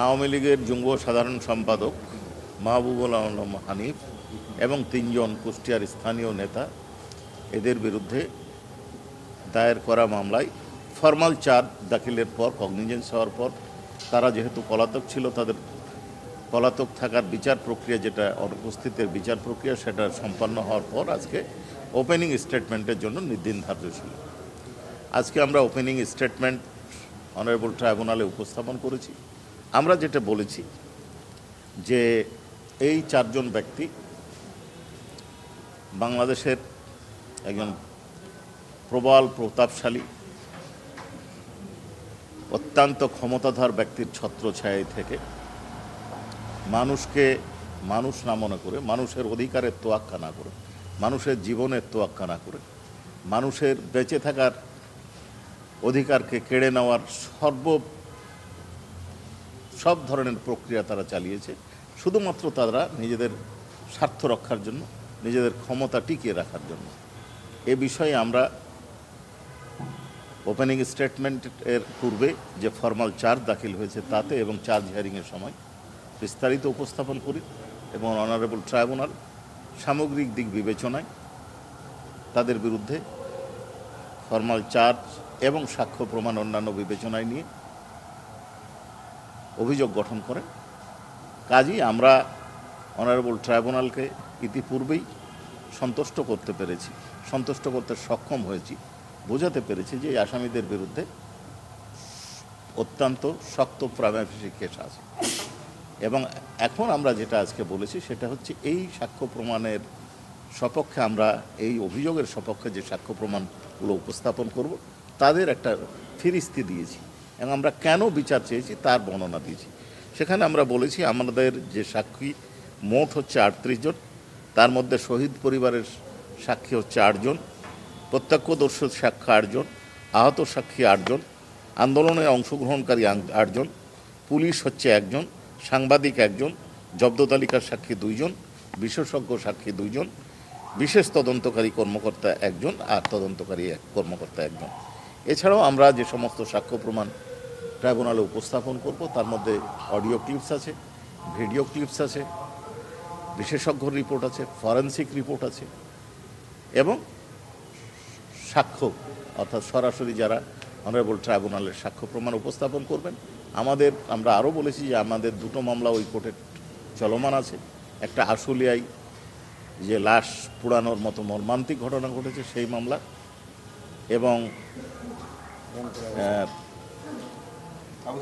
আওয়ামী লীগের যুগ্ম সাধারণ সম্পাদক মাহবুবুল আলম হানিফ এবং 3 জন কুষ্টিয়ার স্থানীয় নেতা এদের বিরুদ্ধে দায়ের করা মামলায় ফরমাল চার্জ দাখিলের পর কগনিজেন্স হওয়ার পর তারা যেহেতু পলাতক ছিল, তাদের পলাতক থাকার বিচার প্রক্রিয়া, যেটা অনুপস্থিতের বিচার প্রক্রিয়া, সেটা সম্পন্ন হওয়ার পর আজকে ওপেনিং স্টেটমেন্টের জন্য নির্দিন ধার্য ছিল। আজকে আমরা ওপেনিং স্টেটমেন্ট অনারেবল ট্রাইব্যুনালে উপস্থাপন করেছি। আমরা যেটা বলেছি যে এই 4 জন ব্যক্তি বাংলাদেশের একজন প্রবল প্রতাপশালী অত্যন্ত ক্ষমতাধর ব্যক্তির ছত্রছায়ায় থেকে মানুষকে মানুষ না মনে করে, মানুষের অধিকারের তোয়াক্কা না করে, মানুষের জীবনের তোয়াক্কা না করে, মানুষের বেঁচে থাকার অধিকারকে কেড়ে নেওয়ার সব ধরনের প্রক্রিয়া তারা চালিয়েছে শুধুমাত্র তারা নিজেদের স্বার্থ রক্ষার জন্য, নিজেদের ক্ষমতা টিকিয়ে রাখার জন্য। এ বিষয়ে আমরা ওপেনিং স্টেটমেন্টের পূর্বে যে ফরমাল চার্জ দাখিল হয়েছে তাতে এবং চার্জ হিয়ারিংয়ের সময় বিস্তারিত উপস্থাপন করি এবং অনারেবল ট্রাইব্যুনাল সামগ্রিক দিক বিবেচনায় তাদের বিরুদ্ধে ফরমাল চার্জ এবং সাক্ষ্য প্রমাণ অন্যান্য বিবেচনায় নিয়ে অভিযোগ গঠন করে। কাজেই আমরা অনারেবল ট্রাইব্যুনালকে ইতিপূর্বেই সন্তুষ্ট করতে সক্ষম হয়েছি, বোঝাতে পেরেছি যে এই আসামিদের বিরুদ্ধে অত্যন্ত শক্ত প্রাইমারি কেস আছে। এবং এখন আমরা যেটা আজকে বলেছি সেটা হচ্ছে এই সাক্ষ্য প্রমাণের সপক্ষে, আমরা এই অভিযোগের সপক্ষে যে সাক্ষ্য প্রমাণগুলো উপস্থাপন করব তাদের একটা ফিরিস্তি দিয়েছি এবং আমরা কেন বিচার চেয়েছি তার বর্ণনা দিয়েছি। সেখানে আমরা বলেছি আমাদের যে সাক্ষী মোট হচ্ছে 38 জন, তার মধ্যে শহীদ পরিবারের সাক্ষী হচ্ছে 8 জন, প্রত্যক্ষদর্শী সাক্ষী 8 জন, আহত সাক্ষী 8 জন, আন্দোলনে অংশগ্রহণকারী 8 জন, পুলিশ হচ্ছে 1 জন, সাংবাদিক 1 জন, জব্দ তালিকার সাক্ষী 2 জন, বিশেষজ্ঞ সাক্ষী 2 জন, বিশেষ তদন্তকারী কর্মকর্তা 1 জন আর তদন্তকারী কর্মকর্তা 1 জন। এছাড়াও আমরা যে সমস্ত সাক্ষ্য প্রমাণ ট্রাইব্যুনালে উপস্থাপন করব তার মধ্যে অডিও ক্লিপস আছে, ভিডিও ক্লিপস আছে, বিশেষজ্ঞ রিপোর্ট আছে, ফরেনসিক রিপোর্ট আছে এবং সাক্ষ্য অর্থাৎ সরাসরি যারা অনারেবল ট্রাইব্যুনালের সাক্ষ্য প্রমাণ উপস্থাপন করবেন। আমরা আরও বলেছি যে আমাদের 2টো মামলা ওই কোর্টে চলমান আছে। একটা আশুলিয়ায় যে লাশ পোড়ানোর মতো মর্মান্তিক ঘটনা ঘটেছে সেই মামলা, এবং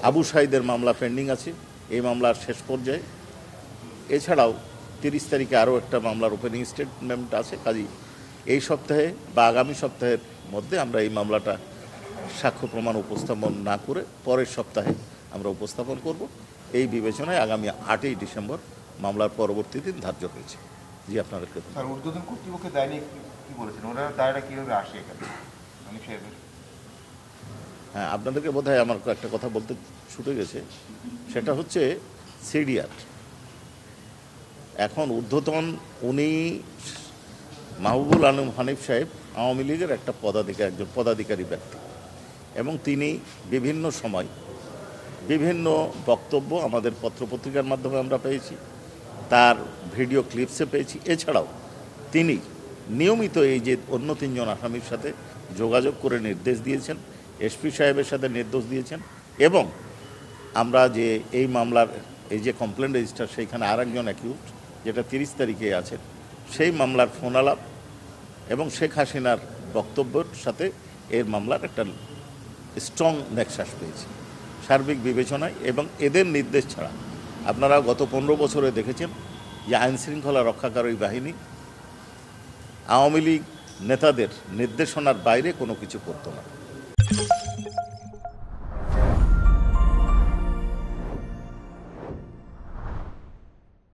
আবু সাঈদের মামলা পেন্ডিং আছে, এই মামলার শেষ পর্যায়ে। এছাড়াও 30 তারিখে আরও একটা মামলার ওপেনিং স্টেটমেন্ট আছে। কাজেই এই সপ্তাহে বা আগামী সপ্তাহের মধ্যে আমরা এই মামলাটা সাক্ষ্য প্রমাণ উপস্থাপন না করে পরের সপ্তাহে আমরা উপস্থাপন করব। এই বিবেচনায় আগামী 8ই ডিসেম্বর মামলার পরবর্তী দিন ধার্য হয়েছে। জি, আপনাদেরকে স্যার, ঊর্ধ্বতন কর্তৃপক্ষ দায় নিয়ে কি বলেছেন, ওনারা দায়টা কীভাবে আসে এখানে হানিফ সাহেবের? হ্যাঁ, আপনাদেরকে বোধহয় আমার একটা কথা বলতে ছুটে গেছে, সেটা হচ্ছে সিডিআর। এখন ঊর্ধ্বতন উনি মাহবুবুল আলম হানিফ সাহেব আওয়ামী লীগের একজন পদাধিকারী ব্যক্তি এবং তিনি বিভিন্ন সময় বিভিন্ন বক্তব্য আমাদের পত্রপত্রিকার মাধ্যমে আমরা পেয়েছি, তার ভিডিও ক্লিপসে পেয়েছি। এছাড়াও তিনি নিয়মিত এই যে অন্য 3 জন আসামির সাথে যোগাযোগ করে নির্দেশ দিয়েছেন, এসপি সাহেবের সাথে নির্দেশ দিয়েছেন, এবং আমরা যে এই মামলার এই যে কমপ্লেন রেজিস্টার সেইখানে আরেকজন অ্যাকিউজড যেটা 30 তারিখে আছে, সেই মামলার ফোন আলাপ এবং শেখ হাসিনার বক্তব্যের সাথে এর মামলার একটা স্ট্রং নেক্সাস পেয়েছি সার্বিক বিবেচনায়। এবং এদের নির্দেশ ছাড়া আপনারা গত 15 বছরে দেখেছেন যে আইনশৃঙ্খলা রক্ষাকারী বাহিনী আওয়ামী লীগ নেতাদের নির্দেশনার বাইরে কোনো কিছু করতো না।